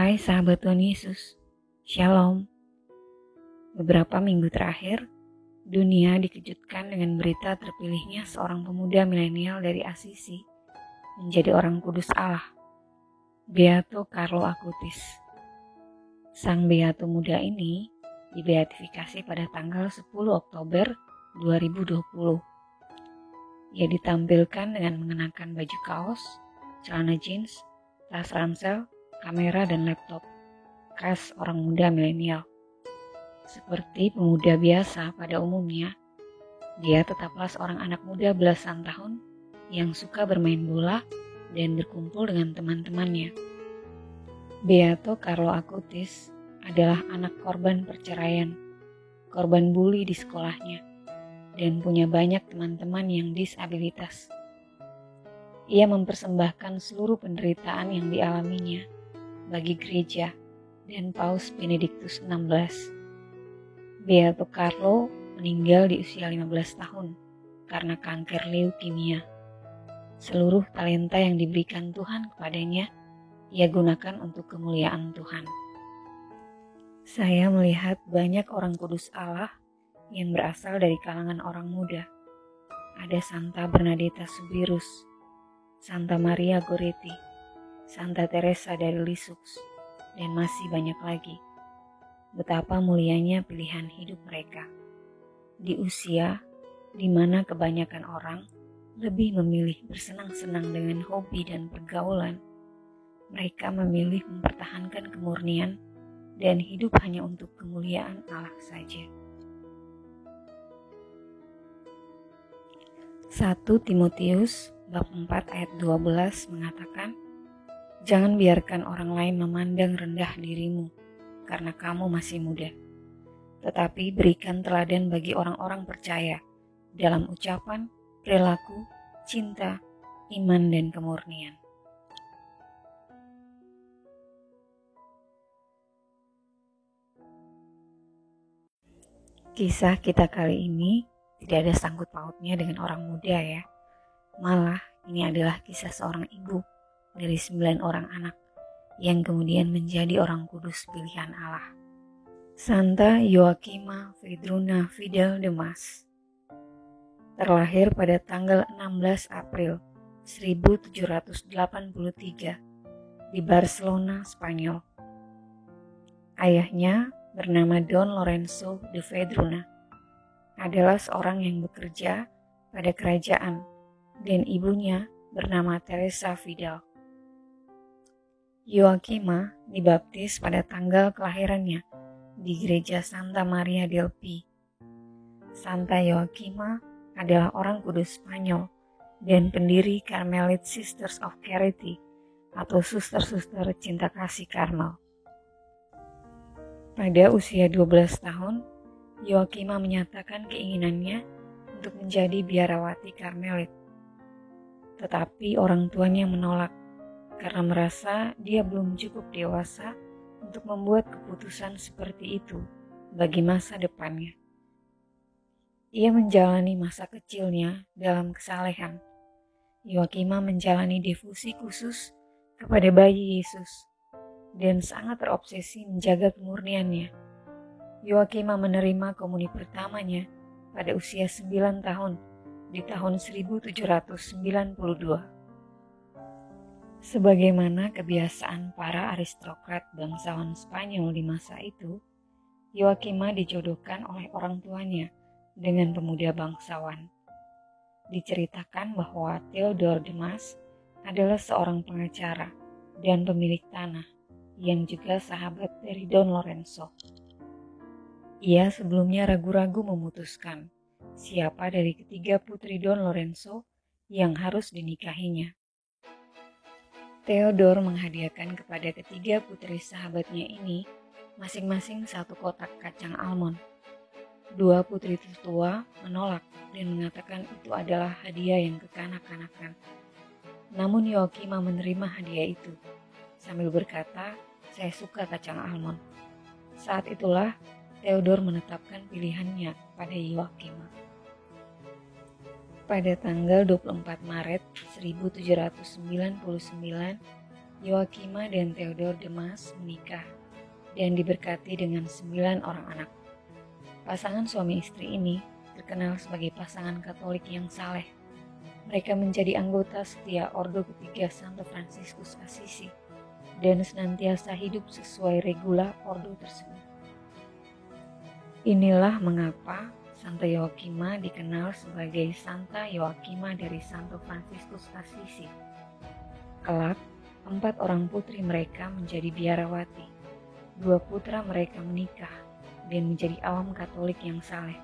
Hai sahabat Tuhan Yesus, Shalom. Beberapa minggu terakhir, dunia dikejutkan dengan berita terpilihnya seorang pemuda milenial dari Asisi menjadi orang kudus Allah, Beato Carlo Acutis. Sang Beato muda ini dibeatifikasi pada tanggal 10 Oktober 2020. Ia ditampilkan dengan mengenakan baju kaos, celana jeans, tas ransel, kamera dan laptop, khas orang muda milenial. Seperti pemuda biasa pada umumnya, dia tetaplah seorang anak muda belasan tahun yang suka bermain bola dan berkumpul dengan teman-temannya. Beato Carlo Acutis adalah anak korban perceraian, korban bully di sekolahnya, dan punya banyak teman-teman yang disabilitas. Ia mempersembahkan seluruh penderitaan yang dialaminya bagi gereja dan Paus Benediktus XVI. Beato Carlo meninggal di usia 15 tahun karena kanker leukemia. Seluruh talenta yang diberikan Tuhan kepadanya, ia gunakan untuk kemuliaan Tuhan. Saya melihat banyak orang kudus Allah yang berasal dari kalangan orang muda. Ada Santa Bernadetta Soubirous, Santa Maria Goretti, Santa Teresa dari Lisieux, dan masih banyak lagi. Betapa mulianya pilihan hidup mereka. Di usia di mana kebanyakan orang lebih memilih bersenang-senang dengan hobi dan pergaulan, mereka memilih mempertahankan kemurnian dan hidup hanya untuk kemuliaan Allah saja. 1 Timotius bab 4 ayat 12 mengatakan, "Jangan biarkan orang lain memandang rendah dirimu karena kamu masih muda. Tetapi berikan teladan bagi orang-orang percaya dalam ucapan, perilaku, cinta, iman, dan kemurnian." Kisah kita kali ini tidak ada sangkut pautnya dengan orang muda ya. Malah ini adalah kisah seorang ibu dari 9 orang anak yang kemudian menjadi orang kudus pilihan Allah. Santa Joachima Vedruna Fidel de Mas terlahir pada tanggal 16 April 1783 di Barcelona, Spanyol. Ayahnya bernama Don Lorenzo de Vedruna adalah seorang yang bekerja pada kerajaan dan ibunya bernama Teresa Fidel. Joachima dibaptis pada tanggal kelahirannya di gereja Santa Maria del Pi. Santa Joachima adalah orang kudus Spanyol dan pendiri Carmelite Sisters of Charity atau suster-suster cinta kasih Karmel. Pada usia 12 tahun, Joachima menyatakan keinginannya untuk menjadi biarawati Karmelit. Tetapi orang tuanya menolak karena merasa dia belum cukup dewasa untuk membuat keputusan seperti itu bagi masa depannya. Ia menjalani masa kecilnya dalam kesalehan. Joachima menjalani defusi khusus kepada bayi Yesus dan sangat terobsesi menjaga kemurniannya. Joachima menerima komuni pertamanya pada usia 9 tahun di tahun 1792. Sebagaimana kebiasaan para aristokrat bangsawan Spanyol di masa itu, Joachima dijodohkan oleh orang tuanya dengan pemuda bangsawan. Diceritakan bahwa Theodore de Mas adalah seorang pengacara dan pemilik tanah yang juga sahabat dari Don Lorenzo. Ia sebelumnya ragu-ragu memutuskan siapa dari ketiga putri Don Lorenzo yang harus dinikahinya. Theodore menghadiahkan kepada ketiga putri sahabatnya ini masing-masing 1 kotak kacang almond. 2 putri tertua menolak dan mengatakan itu adalah hadiah yang kekanak-kanakan. Namun Joachima menerima hadiah itu sambil berkata, "Saya suka kacang almond." Saat itulah Theodore menetapkan pilihannya pada Joachima. Pada tanggal 24 Maret 1799, Joakima dan Theodor de Maas menikah dan diberkati dengan 9 orang anak. Pasangan suami istri ini terkenal sebagai pasangan Katolik yang saleh. Mereka menjadi anggota setia Ordo Ketiga Santo Fransiskus Assisi dan senantiasa hidup sesuai regula ordo tersebut. Inilah mengapa Santa Joakima dikenal sebagai Santa Joakima dari Santo Fransiskus Assisi. Kelak, 4 orang putri mereka menjadi biarawati. 2 putra mereka menikah dan menjadi awam Katolik yang saleh.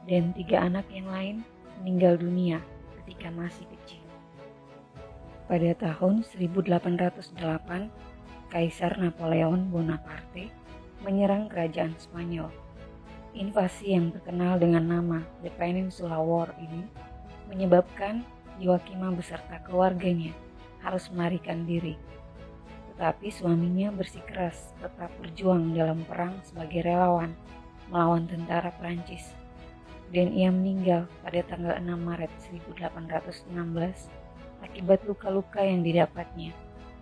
Dan 3 anak yang lain meninggal dunia ketika masih kecil. Pada tahun 1808, Kaisar Napoleon Bonaparte menyerang kerajaan Spanyol. Invasi yang terkenal dengan nama The Peninsula War ini menyebabkan Joakima beserta keluarganya harus melarikan diri. Tetapi suaminya bersikeras tetap berjuang dalam perang sebagai relawan melawan tentara Prancis. Dan ia meninggal pada tanggal 6 Maret 1816 akibat luka-luka yang didapatnya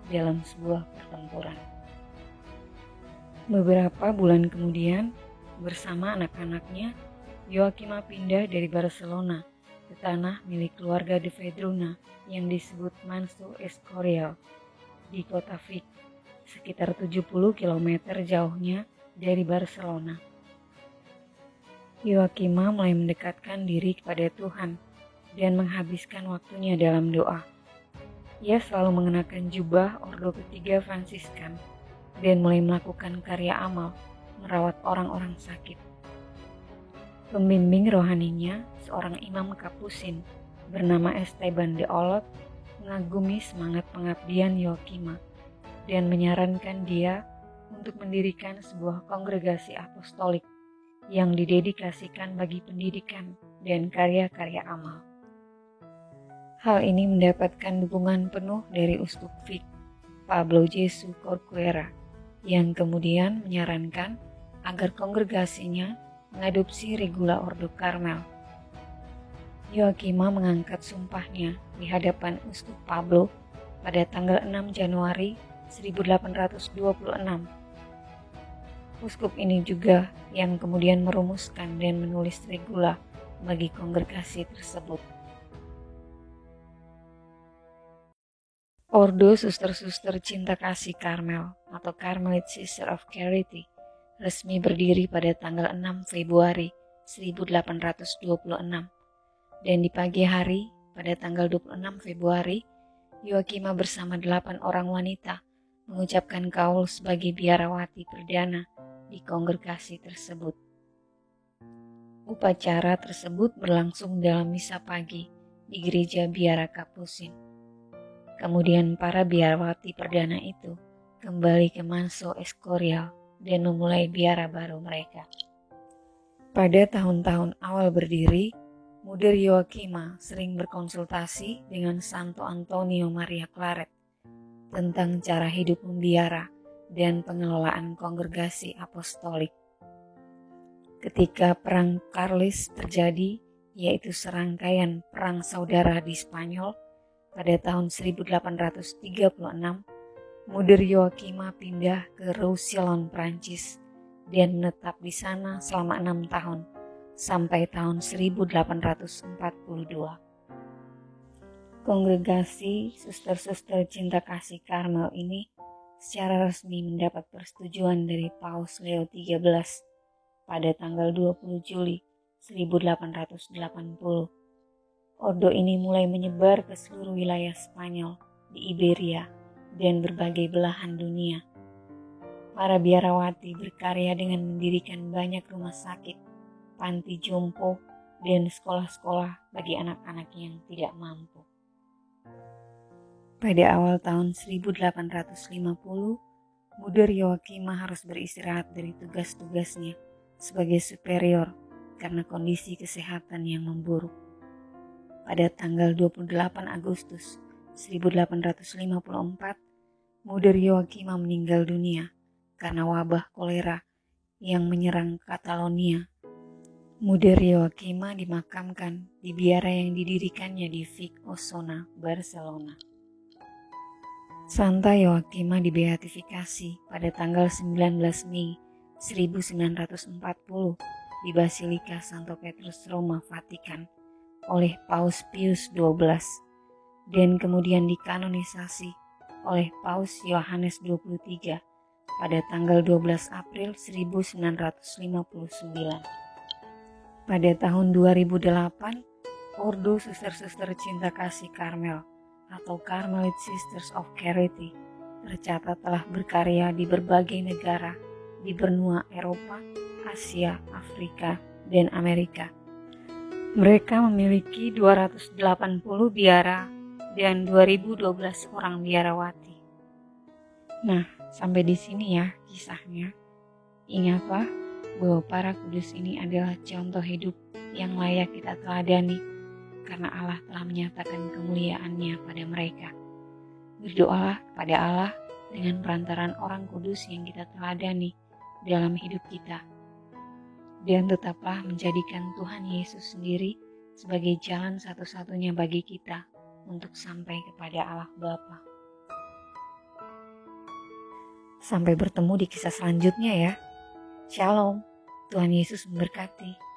dalam sebuah pertempuran. Beberapa bulan kemudian, bersama anak-anaknya, Joakima pindah dari Barcelona ke tanah milik keluarga de Vedruna yang disebut Manso Escorial di kota Vic, sekitar 70 km jauhnya dari Barcelona. Joakima mulai mendekatkan diri kepada Tuhan dan menghabiskan waktunya dalam doa. Ia selalu mengenakan jubah Ordo Ketiga Fransiskan dan mulai melakukan karya amal merawat orang-orang sakit. Pembimbing rohaninya, seorang imam Kapusin bernama Esteban de Olot, mengagumi semangat pengabdian Joakima dan menyarankan dia untuk mendirikan sebuah kongregasi apostolik yang didedikasikan bagi pendidikan dan karya-karya amal. Hal ini mendapatkan dukungan penuh dari Uskup Vic, Pablo Jesu Corcuera, yang kemudian menyarankan agar kongregasinya mengadopsi regula Ordo Karmel. Joakima mengangkat sumpahnya di hadapan Uskup Pablo pada tanggal 6 Januari 1826. Uskup ini juga yang kemudian merumuskan dan menulis regula bagi kongregasi tersebut. Ordo Suster-Suster Cinta Kasih Karmel atau Carmelite Sister of Charity resmi berdiri pada tanggal 6 Februari 1826 dan di pagi hari pada tanggal 26 Februari, Joakima bersama 8 orang wanita mengucapkan kaul sebagai biarawati perdana di kongregasi tersebut. Upacara tersebut berlangsung dalam misa pagi di gereja biara Kapusin. Kemudian para biarawati perdana itu kembali ke Manso Escorial dan memulai biara baru mereka. Pada tahun-tahun awal berdiri, Muder Joakima sering berkonsultasi dengan Santo Antonio Maria Claret tentang cara hidup membiara dan pengelolaan kongregasi apostolik. Ketika Perang Carlis terjadi, yaitu serangkaian perang saudara di Spanyol, pada tahun 1836, Muder Joakima pindah ke Roussillon, Prancis, dan menetap di sana selama 6 tahun, sampai tahun 1842. Kongregasi Suster-Suster Cinta Kasih Karmel ini secara resmi mendapat persetujuan dari Paus Leo XIII pada tanggal 20 Juli 1880. Ordo ini mulai menyebar ke seluruh wilayah Spanyol, di Iberia, dan berbagai belahan dunia. Para biarawati berkarya dengan mendirikan banyak rumah sakit, panti jompo, dan sekolah-sekolah bagi anak-anak yang tidak mampu. Pada awal tahun 1850, Muder Joakima harus beristirahat dari tugas-tugasnya sebagai superior karena kondisi kesehatan yang memburuk. Pada tanggal 28 Agustus 1854, Muder Joakima meninggal dunia karena wabah kolera yang menyerang Catalonia. Muder Joakima dimakamkan di biara yang didirikannya di Vic Osona, Barcelona. Santa Yoakima dibeatifikasi pada tanggal 19 Mei 1940 di Basilika Santo Petrus Roma, Vatikan oleh Paus Pius XII dan kemudian dikanonisasi oleh Paus Yohanes 23 pada tanggal 12 April 1959. Pada tahun 2008, Ordo Suster-Suster Cinta Kasih Karmel atau Carmelite Sisters of Charity tercatat telah berkarya di berbagai negara di benua Eropa, Asia, Afrika, dan Amerika. Mereka memiliki 280 biara dan 2012 orang biarawati. Nah, sampai di sini ya kisahnya. Ingatlah bahwa para kudus ini adalah contoh hidup yang layak kita teladani karena Allah telah menyatakan kemuliaan-Nya pada mereka. Berdoalah kepada Allah dengan perantaran orang kudus yang kita teladani dalam hidup kita. Dan tetaplah menjadikan Tuhan Yesus sendiri sebagai jalan satu-satunya bagi kita untuk sampai kepada Allah Bapa. Sampai bertemu di kisah selanjutnya ya. Shalom, Tuhan Yesus memberkati.